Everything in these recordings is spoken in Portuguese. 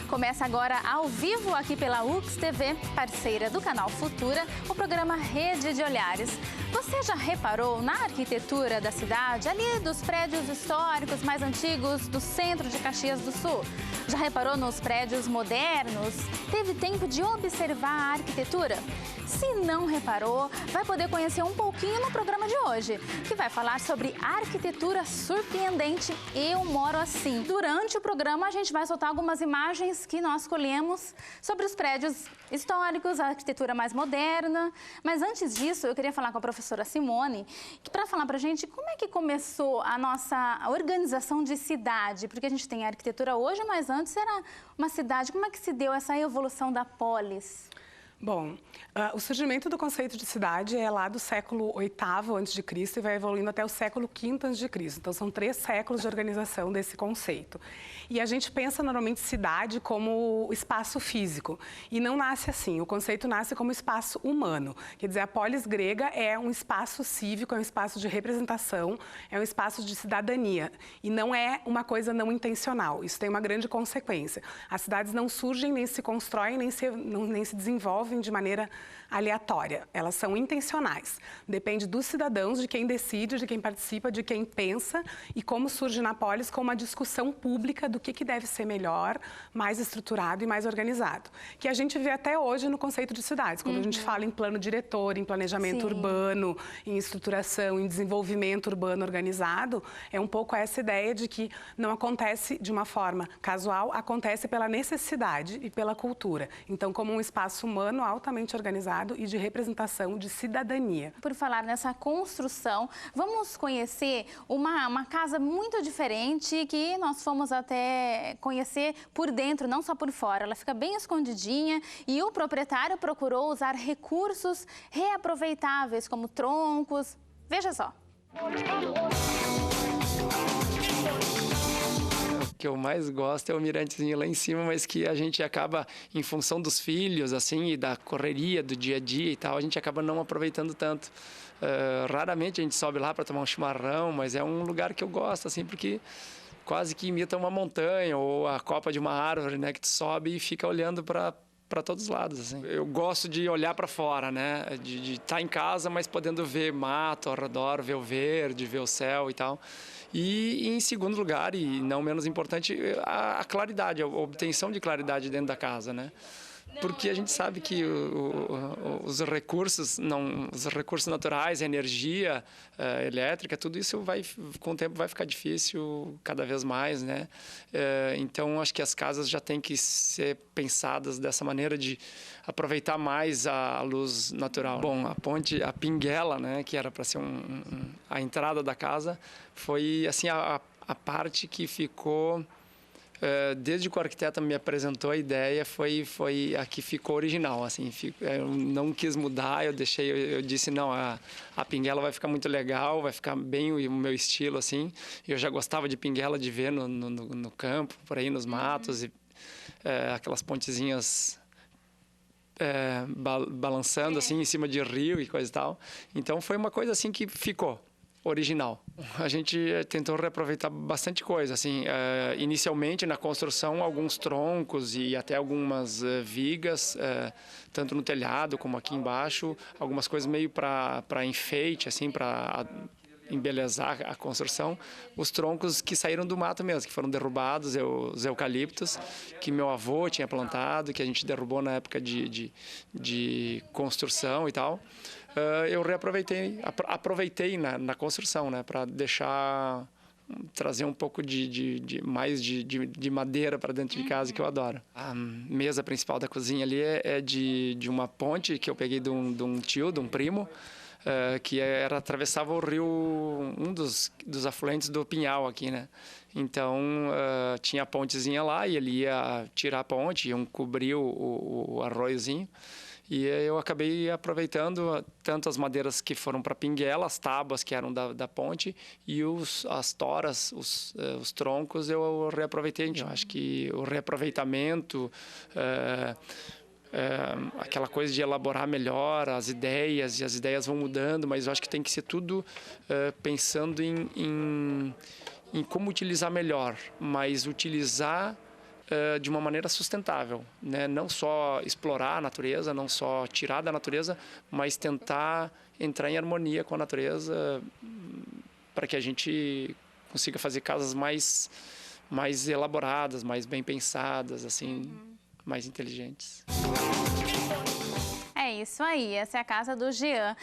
Começa agora ao vivo aqui pela UX TV, parceira do canal Futura, o programa Rede de Olhares. Você já reparou na arquitetura da cidade, ali dos prédios históricos mais antigos do centro de Caxias do Sul? Já reparou nos prédios modernos? Teve tempo de observar a arquitetura? Se não reparou, vai poder conhecer um pouquinho no programa de hoje, que vai falar sobre arquitetura surpreendente Eu Moro Assim. Durante o programa, a gente vai soltar algumas imagens que nós escolhemos sobre os prédios históricos, a arquitetura mais moderna. Mas antes disso, eu queria falar com a professora Simone, para falar pra gente como é que começou a nossa organização de cidade, porque a gente tem a arquitetura hoje, mas antes era uma cidade. Como é que se deu essa evolução da polis? Bom, o surgimento do conceito de cidade é lá do século VIII a.C. e vai evoluindo até o século V a.C. Então, são 3 séculos de organização desse conceito. E a gente pensa normalmente cidade como espaço físico. E não nasce assim. O conceito nasce como espaço humano. Quer dizer, a polis grega é um espaço cívico, é um espaço de representação, é um espaço de cidadania. E não é uma coisa não intencional. Isso tem uma grande consequência. As cidades não surgem, nem se constroem, nem se desenvolvem de maneira aleatória. Elas são intencionais. Depende dos cidadãos, de quem decide, de quem participa, de quem pensa e como surge na polis com uma discussão pública do que deve ser melhor, mais estruturado e mais organizado. Que a gente vê até hoje no conceito de cidades. Quando a gente fala em plano diretor, em planejamento urbano, em estruturação, em desenvolvimento urbano organizado, é um pouco essa ideia de que não acontece de uma forma casual, acontece pela necessidade e pela cultura. Então, como um espaço humano altamente organizado e de representação de cidadania. Por falar nessa construção, vamos conhecer uma casa muito diferente que nós fomos até conhecer por dentro, não só por fora. Ela fica bem escondidinha e o proprietário procurou usar recursos reaproveitáveis, como troncos. Veja só. O que eu mais gosto é o mirantezinho lá em cima, mas que a gente acaba, em função dos filhos, assim, e da correria do dia a dia e tal, a gente acaba não aproveitando tanto. Raramente a gente sobe lá para tomar um chimarrão, mas é um lugar que eu gosto, assim, porque quase que imita uma montanha ou a copa de uma árvore, né, que tu sobe e fica olhando para todos os lados, assim. Eu gosto de olhar para fora, né, de estar em casa, mas podendo ver mato ao redor, ver o verde, ver o céu e tal. E, em segundo lugar, e não menos importante, a claridade, a obtenção de claridade dentro da casa, né? Porque a gente sabe que os recursos naturais, a energia elétrica, tudo isso com o tempo vai ficar difícil cada vez mais, né? Então, acho que as casas já têm que ser pensadas dessa maneira de aproveitar mais a luz natural. Bom, a ponte, a pinguela, né, que era para ser a entrada da casa, foi assim a parte que ficou... Desde que o arquiteto me apresentou a ideia, foi a que ficou original, assim, eu não quis mudar, eu disse, não, a pinguela vai ficar muito legal, vai ficar bem o meu estilo, assim, eu já gostava de pinguela, de ver no campo, por aí nos matos, e aquelas pontezinhas balançando, assim, em cima de rio e coisa e tal, então foi uma coisa, assim, que ficou original. A gente tentou reaproveitar bastante coisa, assim, inicialmente na construção alguns troncos e até algumas vigas, tanto no telhado como aqui embaixo, algumas coisas meio para enfeite, assim, para embelezar a construção, os troncos que saíram do mato mesmo, que foram derrubados, os eucaliptos, que meu avô tinha plantado, que a gente derrubou na época de construção e tal. Eu aproveitei na construção, né, para trazer um pouco mais de madeira para dentro de casa, que eu adoro. A mesa principal da cozinha ali é de uma ponte que eu peguei de um tio, de um primo, que atravessava o rio, um dos afluentes do Pinhal aqui, né? Então, tinha a pontezinha lá e ele ia tirar a ponte, iam cobrir o arroiozinho. E eu acabei aproveitando tanto as madeiras que foram para pinguela, as tábuas que eram da ponte, e as toras, os troncos, eu reaproveitei. Eu acho que o reaproveitamento, aquela coisa de elaborar melhor as ideias, e as ideias vão mudando, mas eu acho que tem que ser tudo pensando em como utilizar melhor, mas utilizar de uma maneira sustentável, né? Não só explorar a natureza, não só tirar da natureza, mas tentar entrar em harmonia com a natureza para que a gente consiga fazer casas mais elaboradas, mais bem pensadas, assim, mais inteligentes. É isso aí, essa é a casa do Jean.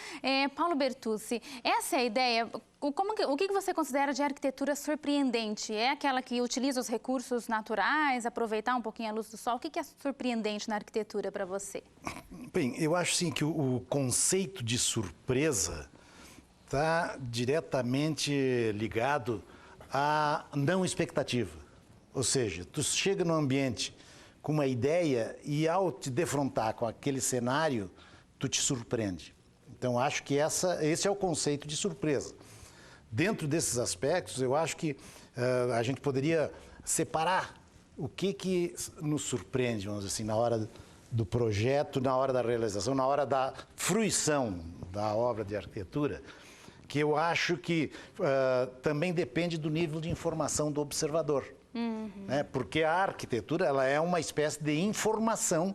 Paulo Bertucci, essa é a ideia. O que você considera de arquitetura surpreendente? É aquela que utiliza os recursos naturais, aproveitar um pouquinho a luz do sol? O que é surpreendente na arquitetura para você? Bem, eu acho sim que o conceito de surpresa está diretamente ligado à não expectativa. Ou seja, tu chega num ambiente com uma ideia e ao te defrontar com aquele cenário, tu te surpreende. Então, acho que esse é o conceito de surpresa. Dentro desses aspectos, eu acho que a gente poderia separar o que nos surpreende, vamos dizer assim, na hora do projeto, na hora da realização, na hora da fruição da obra de arquitetura, que eu acho que também depende do nível de informação do observador. Né? Porque a arquitetura ela é uma espécie de informação,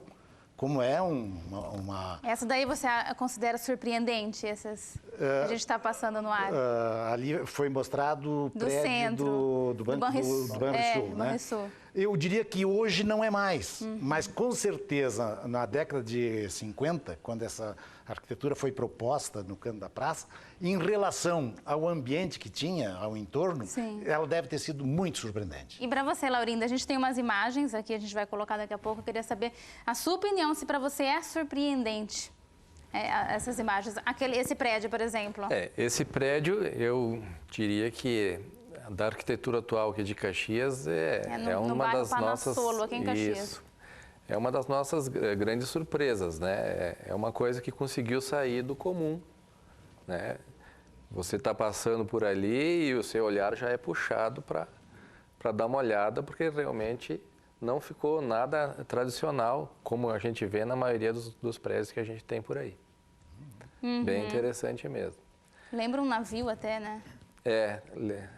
como é uma... Essa daí você considera surpreendente, essas que a gente está passando no ar? Ali foi mostrado o prédio centro, do Banrisul, né? Banrisul. Eu diria que hoje não é mais, mas com certeza na década de 50, quando essa arquitetura foi proposta no canto da praça, em relação ao ambiente que tinha, ao entorno, Sim. ela deve ter sido muito surpreendente. E para você, Laurinda, a gente tem umas imagens aqui, a gente vai colocar daqui a pouco. Eu queria saber a sua opinião, se para você é surpreendente essas imagens. Esse prédio, por exemplo. Esse prédio, eu diria que da arquitetura atual aqui de Caxias é uma das nossas... Solo, aqui em Caxias. Isso. É uma das nossas grandes surpresas, né? É uma coisa que conseguiu sair do comum, né? Você está passando por ali e o seu olhar já é puxado para dar uma olhada, porque realmente não ficou nada tradicional, como a gente vê na maioria dos prédios que a gente tem por aí. Bem interessante mesmo. Lembra um navio até, né?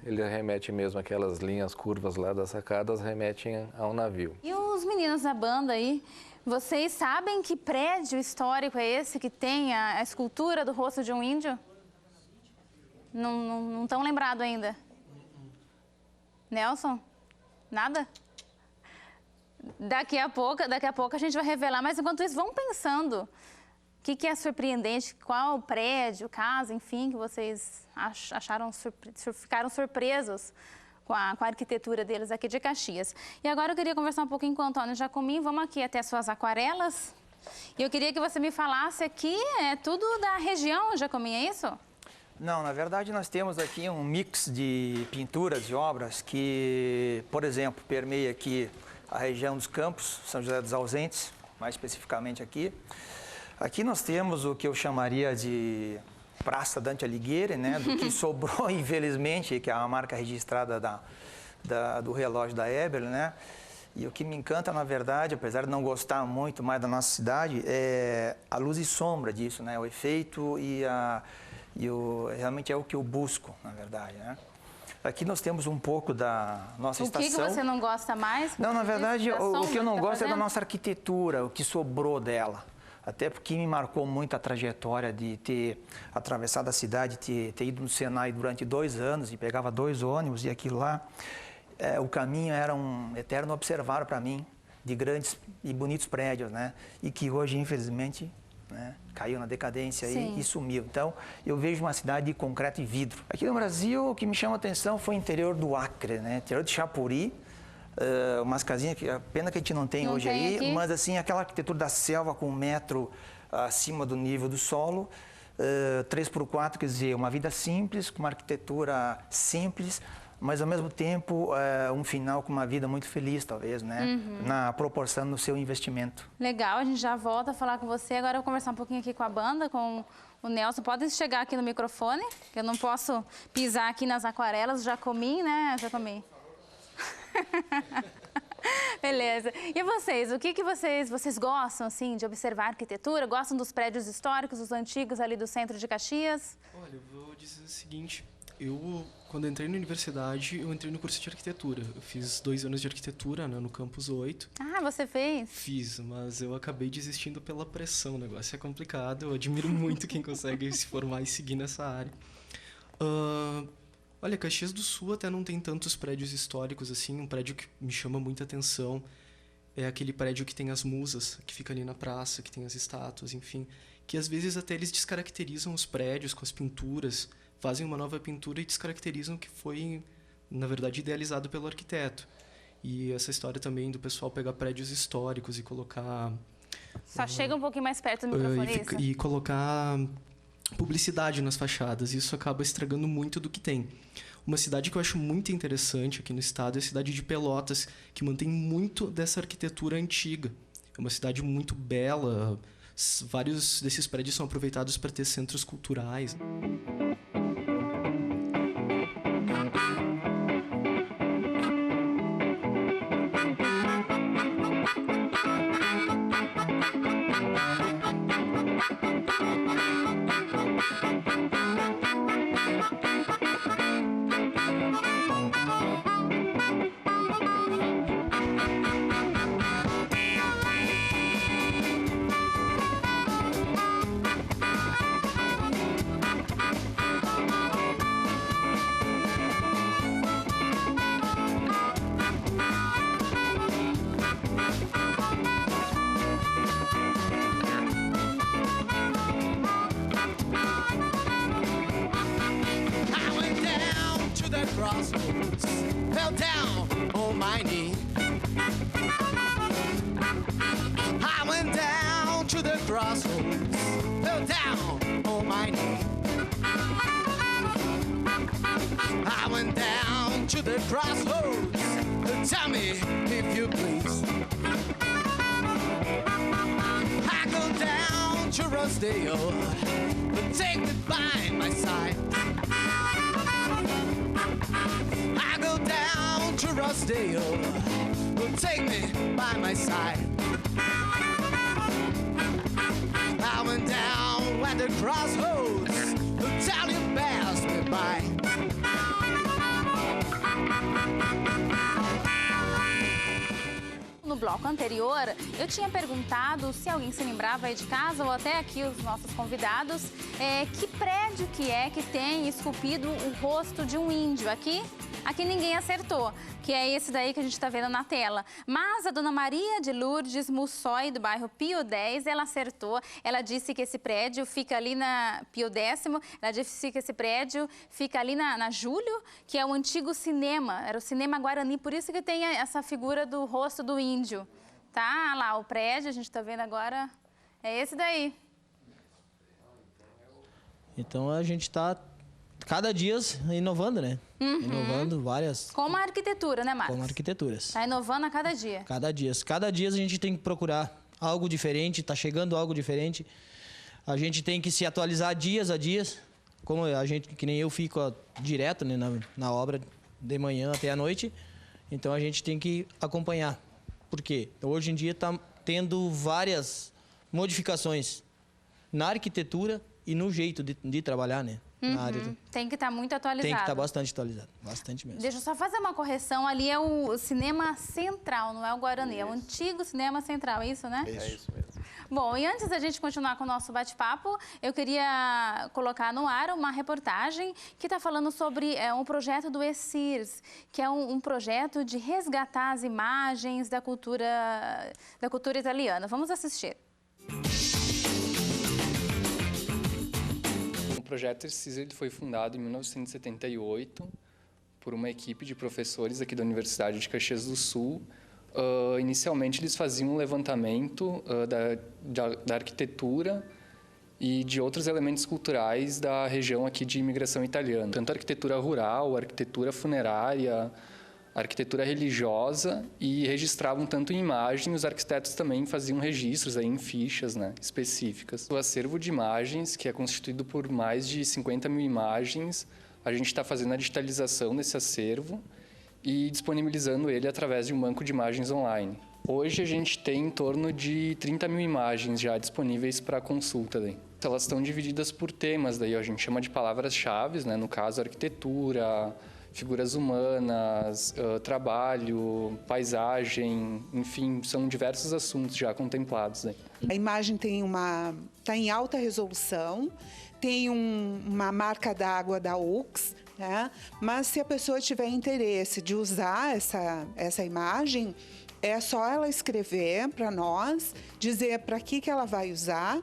Ele remete mesmo, aquelas linhas curvas lá das sacadas remetem a um navio. E os meninos da banda aí, vocês sabem que prédio histórico é esse que tem a escultura do rosto de um índio? Não estão lembrados ainda? Nelson? Nada? Daqui a pouco a gente vai revelar, mas enquanto isso, vão pensando. O que é surpreendente? Qual prédio, casa, enfim, que vocês acharam, ficaram surpresos com a arquitetura deles aqui de Caxias? E agora eu queria conversar um pouquinho com o Antônio Jacomim. Vamos aqui até suas aquarelas. E eu queria que você me falasse aqui, é tudo da região, Jacomim, é isso? Não, na verdade nós temos aqui um mix de pinturas, de obras que, por exemplo, permeia aqui a região dos Campos, São José dos Ausentes, mais especificamente aqui. Aqui nós temos o que eu chamaria de Praça Dante Alighieri, né, do que sobrou, infelizmente, que é a marca registrada do relógio da Eberle, né? E o que me encanta, na verdade, apesar de não gostar muito mais da nossa cidade, é a luz e sombra disso, né? O efeito realmente é o que eu busco, na verdade, né? Aqui nós temos um pouco da nossa estação. O que você não gosta mais? Não, na verdade, o que eu não gosto é da nossa arquitetura, o que sobrou dela. Até porque me marcou muito a trajetória de ter atravessado a cidade, ter ido no Senai durante 2 anos e pegava 2 ônibus e aquilo lá. O caminho era um eterno observar para mim de grandes e bonitos prédios, né? E que hoje, infelizmente, né, caiu na decadência e sumiu. Então, eu vejo uma cidade de concreto e vidro. Aqui no Brasil, o que me chama a atenção foi o interior do Acre, né? Interior de Chapuri. Umas casinhas que a pena que a gente não tem hoje aí, aqui. Mas assim, aquela arquitetura da selva com 1 metro acima do nível do solo, 3x4, quer dizer, uma vida simples, com uma arquitetura simples, mas ao mesmo tempo um final com uma vida muito feliz, talvez, né? Na proporção do seu investimento. Legal, a gente já volta a falar com você. Agora eu vou conversar um pouquinho aqui com a banda, com o Nelson. Pode chegar aqui no microfone, que eu não posso pisar aqui nas aquarelas. Jacomim, né, Jacomim? Beleza. E vocês, o que vocês gostam, assim, de observar a arquitetura? Gostam dos prédios históricos, os antigos ali do centro de Caxias? Olha, eu vou dizer o seguinte, Quando entrei na universidade, eu entrei no curso de arquitetura. Eu fiz 2 anos de arquitetura, né, no Campus 8. Ah, você fez? Fiz, mas eu acabei desistindo pela pressão. O negócio é complicado. Eu admiro muito quem consegue se formar e seguir nessa área. Olha, Caxias do Sul até não tem tantos prédios históricos assim. Um prédio que me chama muita atenção é aquele prédio que tem as musas, que fica ali na praça, que tem as estátuas, enfim. Que às vezes até eles descaracterizam os prédios com as pinturas, fazem uma nova pintura e descaracterizam o que foi, na verdade, idealizado pelo arquiteto. E essa história também do pessoal pegar prédios históricos e colocar... Só chega um pouquinho mais perto do microfone, isso. E colocar publicidade nas fachadas. Isso acaba estragando muito do que tem. Uma cidade que eu acho muito interessante aqui no estado é a cidade de Pelotas, que mantém muito dessa arquitetura antiga. É uma cidade muito bela. Vários desses prédios são aproveitados para ter centros culturais. crossroads, fell down on my knee. I went down to the crossroads, fell down on my knee. I went down to the crossroads, tell me if you please. I go down to Rosedale, but take me by my side. I go down to Rosedale, but take me by my side. I went down at the crossroads, but tell you pass me by. No bloco anterior, eu tinha perguntado se alguém se lembrava aí de casa, ou até aqui os nossos convidados, que prédio que é que tem esculpido o rosto de um índio. Aqui ninguém acertou, que é esse daí que a gente está vendo na tela. Mas a dona Maria de Lourdes Mussói, do bairro Pio X, ela acertou. Ela disse que esse prédio fica ali na Pio X, ela disse que esse prédio fica ali na Júlio, que é o antigo cinema, era o Cinema Guarani, por isso que tem essa figura do rosto do índio. Tá lá, o prédio, a gente está vendo agora, é esse daí. Então a gente está cada dia inovando, né? Uhum. Inovando várias... Como a arquitetura, né, Marcos? Como arquiteturas. Está inovando a cada dia. Cada dia a gente tem que procurar algo diferente, está chegando algo diferente. A gente tem que se atualizar dias a dias. Como a gente, que nem eu fico direto, né, na obra de manhã até a noite. Então a gente tem que acompanhar. Por quê? Hoje em dia está tendo várias modificações na arquitetura e no jeito de trabalhar, né? Na área. Tem que estar muito atualizado. Tem que estar bastante atualizado, bastante mesmo. Deixa eu só fazer uma correção, ali é o Cinema Central, não é o Guarani, é o antigo Cinema Central, é isso, né? É isso mesmo. Bom, e antes da gente continuar com o nosso bate-papo, eu queria colocar no ar uma reportagem que está falando sobre um projeto do ESIRS, que é um projeto de resgatar as imagens da cultura italiana. Vamos assistir. O projeto ESIRS foi fundado em 1978 por uma equipe de professores aqui da Universidade de Caxias do Sul. Inicialmente, eles faziam um levantamento da arquitetura e de outros elementos culturais da região aqui de imigração italiana. Tanto a arquitetura rural, a arquitetura funerária, a arquitetura religiosa, e registravam tanto em imagem, os arquitetos também faziam registros aí em fichas, né, específicas. O acervo de imagens, que é constituído por mais de 50 mil imagens, a gente está fazendo a digitalização desse acervo e disponibilizando ele através de um banco de imagens online. Hoje a gente tem em torno de 30 mil imagens já disponíveis para consulta. elas estão divididas por temas, daí a gente chama de palavras-chave, né? No caso, arquitetura, figuras humanas, trabalho, paisagem, enfim, são diversos assuntos já contemplados, né? A imagem está em alta resolução, tem uma marca d'água da UX, né? Mas se a pessoa tiver interesse de usar essa imagem, é só ela escrever para nós, dizer para que ela vai usar,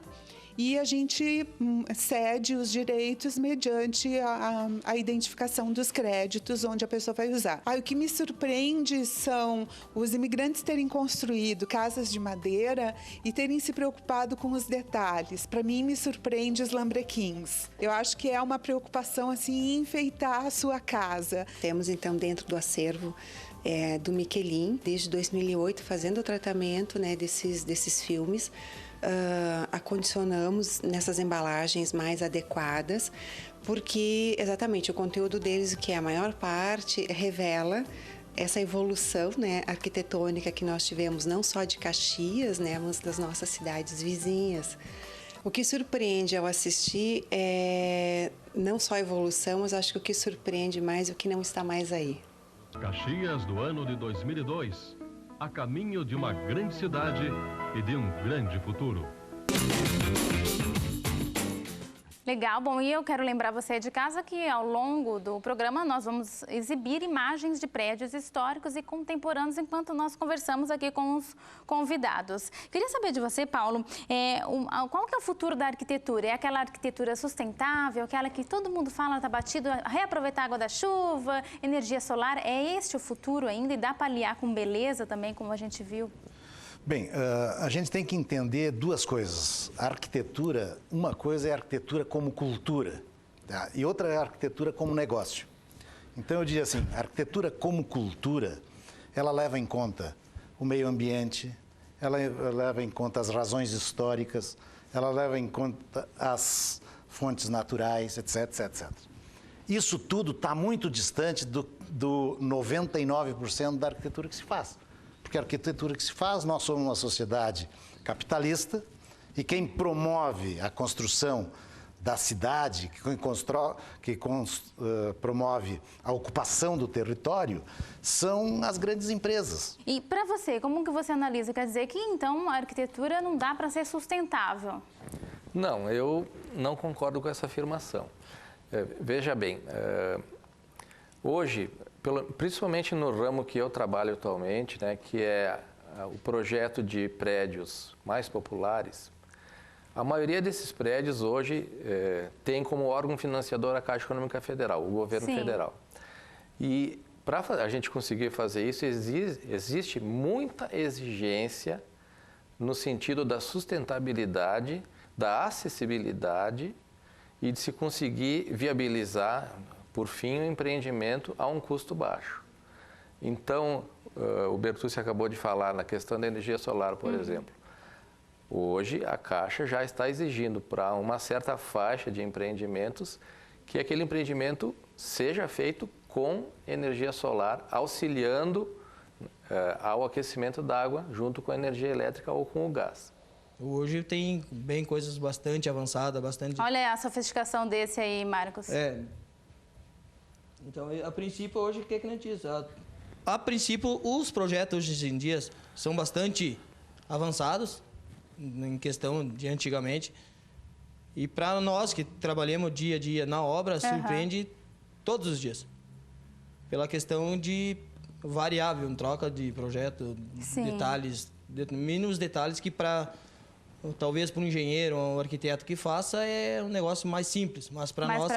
e a gente cede os direitos mediante a identificação dos créditos onde a pessoa vai usar. O que me surpreende são os imigrantes terem construído casas de madeira e terem se preocupado com os detalhes. Para mim, me surpreende os lambrequins. Eu acho que é uma preocupação assim, em enfeitar a sua casa. Temos então dentro do acervo do Michelin, desde 2008, fazendo o tratamento, né, desses filmes. Acondicionamos nessas embalagens mais adequadas, porque exatamente o conteúdo deles, que é a maior parte, revela essa evolução, né, arquitetônica que nós tivemos, não só de Caxias, né, mas das nossas cidades vizinhas. O que surpreende ao assistir é não só a evolução, mas acho que o que surpreende mais é o que não está mais aí. Caxias do ano de 2002, a caminho de uma grande cidade e de um grande futuro. Legal, bom, e eu quero lembrar você de casa que ao longo do programa nós vamos exibir imagens de prédios históricos e contemporâneos enquanto nós conversamos aqui com os convidados. Queria saber de você, Paulo, qual que é o futuro da arquitetura? É aquela arquitetura sustentável, aquela que todo mundo fala, está batido, reaproveitar a água da chuva, energia solar, é este o futuro ainda e dá para aliar com beleza também, como a gente viu? Bem, a gente tem que entender duas coisas. A arquitetura, uma coisa é a arquitetura como cultura, tá? E outra é a arquitetura como negócio. Então eu diria assim, a arquitetura como cultura, ela leva em conta o meio ambiente, ela leva em conta as razões históricas, ela leva em conta as fontes naturais, etc, etc, etc. Isso tudo está muito distante do 99% da arquitetura que se faz. Porque a arquitetura que se faz, nós somos uma sociedade capitalista e quem promove a construção da cidade, promove a ocupação do território, são as grandes empresas. E para você, como que você analisa? Quer dizer que então a arquitetura não dá para ser sustentável? Não, eu não concordo com essa afirmação. Veja bem, hoje, principalmente no ramo que eu trabalho atualmente, né, que é o projeto de prédios mais populares, a maioria desses prédios hoje tem como órgão financiador a Caixa Econômica Federal, o governo federal. E para a gente conseguir fazer isso, existe muita exigência no sentido da sustentabilidade, da acessibilidade e de se conseguir viabilizar, por fim, o empreendimento a um custo baixo. Então, o Bertucci acabou de falar na questão da energia solar, por exemplo. Hoje, a Caixa já está exigindo para uma certa faixa de empreendimentos que aquele empreendimento seja feito com energia solar, auxiliando ao aquecimento da água junto com a energia elétrica ou com o gás. Hoje tem bem coisas bastante avançadas, bastante... Olha a sofisticação desse aí, Marcos. Então, a princípio, hoje, o que a gente diz? A princípio, os projetos hoje em dia são bastante avançados, em questão de antigamente. E para nós que trabalhamos dia a dia na obra, surpreende todos os dias. Pela questão de variável, em troca de projeto, detalhes, mínimos detalhes que talvez para um engenheiro ou um arquiteto que faça é um negócio mais simples, mas para nós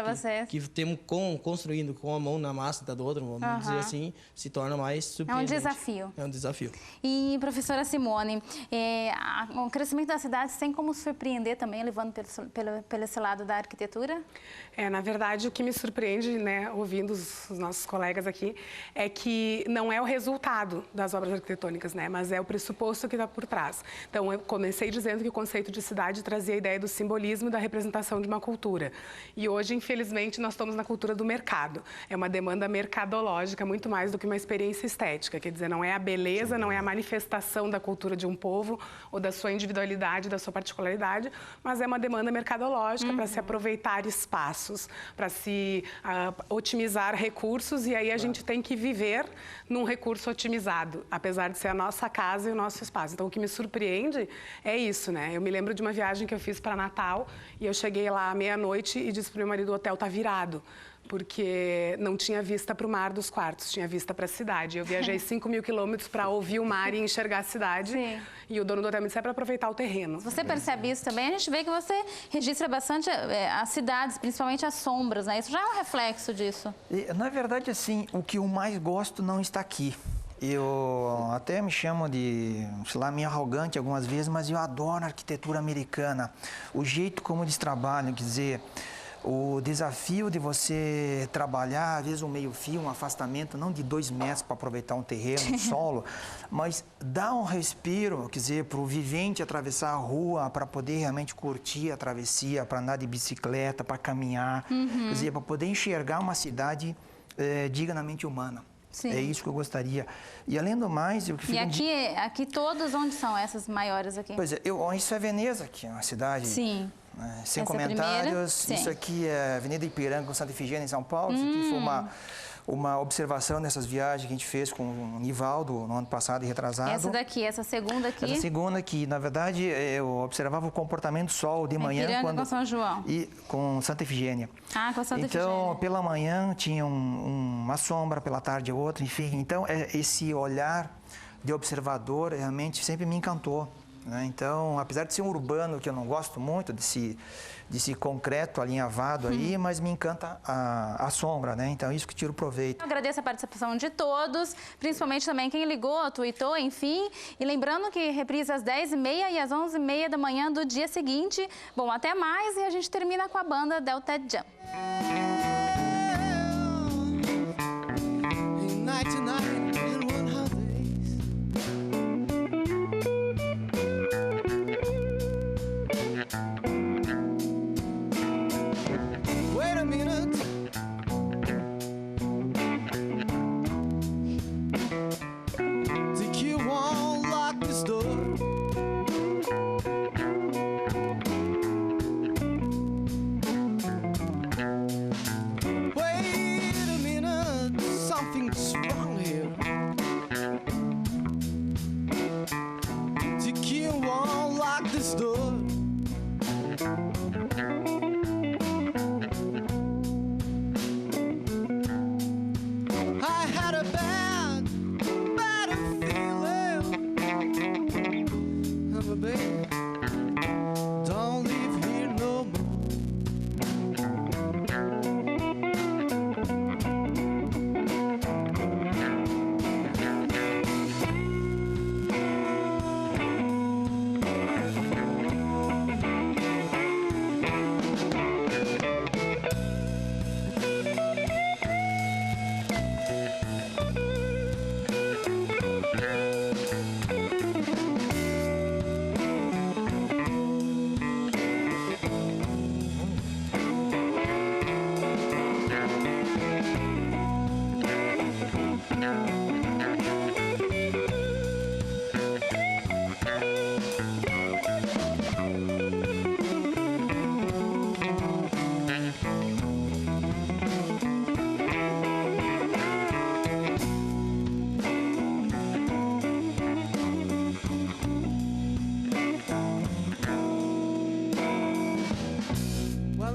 que temos construindo com a mão na massa da outra, vamos dizer assim, se torna mais surpreendente. É um desafio. É um desafio. E, professora Simone, o crescimento das cidades tem como surpreender também, levando pelo esse lado da arquitetura? Na verdade, o que me surpreende, né, ouvindo os nossos colegas aqui, é que não é o resultado das obras arquitetônicas, né, mas é o pressuposto que está por trás. Então, eu comecei dizendo que conceito de cidade trazia a ideia do simbolismo e da representação de uma cultura. E hoje, infelizmente, nós estamos na cultura do mercado. É uma demanda mercadológica muito mais do que uma experiência estética. Quer dizer, não é a beleza, não é a manifestação da cultura de um povo ou da sua individualidade, da sua particularidade, mas é uma demanda mercadológica para se aproveitar espaços, para se otimizar recursos, e aí a gente tem que viver num recurso otimizado, apesar de ser a nossa casa e o nosso espaço. Então, o que me surpreende é isso, né? Eu me lembro de uma viagem que eu fiz para Natal e eu cheguei lá à meia-noite e disse para o meu marido: o hotel está virado, porque não tinha vista para o mar dos quartos, tinha vista para a cidade. Eu viajei 5.000 quilômetros para ouvir o mar e enxergar a cidade. Sim. E o dono do hotel me disse: é para aproveitar o terreno. Você percebe isso também? A gente vê que você registra bastante as cidades, principalmente as sombras, né? Isso já é um reflexo disso. Na verdade, assim, o que eu mais gosto não está aqui. Eu até me chamo de, sei lá, meio arrogante algumas vezes, mas eu adoro a arquitetura americana. O jeito como eles trabalham, quer dizer, o desafio de você trabalhar, às vezes, um meio-fio, um afastamento, não de 2 metros para aproveitar um terreno, um solo, mas dar um respiro, quer dizer, para o vivente atravessar a rua, para poder realmente curtir a travessia, para andar de bicicleta, para caminhar, quer dizer, para poder enxergar uma cidade dignamente humana. Sim. É isso que eu gostaria. E além do mais... E aqui todos, onde são essas maiores aqui? Pois é, isso é Veneza aqui, uma cidade... Sim. Sem comentários. Isso aqui é Avenida Ipiranga com Santa Efigênia, em São Paulo. Isso aqui foi uma observação nessas viagens que a gente fez com o Nivaldo no ano passado e retrasado. Essa daqui, essa segunda aqui? Essa segunda aqui, na verdade, eu observava o comportamento do sol de manhã. Ipiranga com São João. E com Santa Efigênia. Ah, com Santa Efigênia. Então, pela manhã tinha uma sombra, pela tarde outra, enfim. Então, esse olhar de observador realmente sempre me encantou. Então, apesar de ser um urbano que eu não gosto muito, desse concreto alinhavado aí, mas me encanta a sombra, né? Então, isso que tiro proveito. Eu agradeço a participação de todos, principalmente também quem ligou, tweetou, enfim. E lembrando que reprisa às 10h30 e às 11h30 da manhã do dia seguinte. Bom, até mais, e a gente termina com a banda Delta Jump.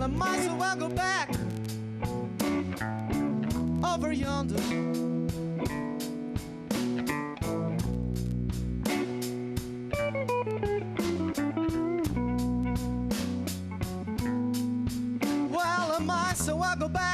I might as well go back over yonder. Well, I might as well go back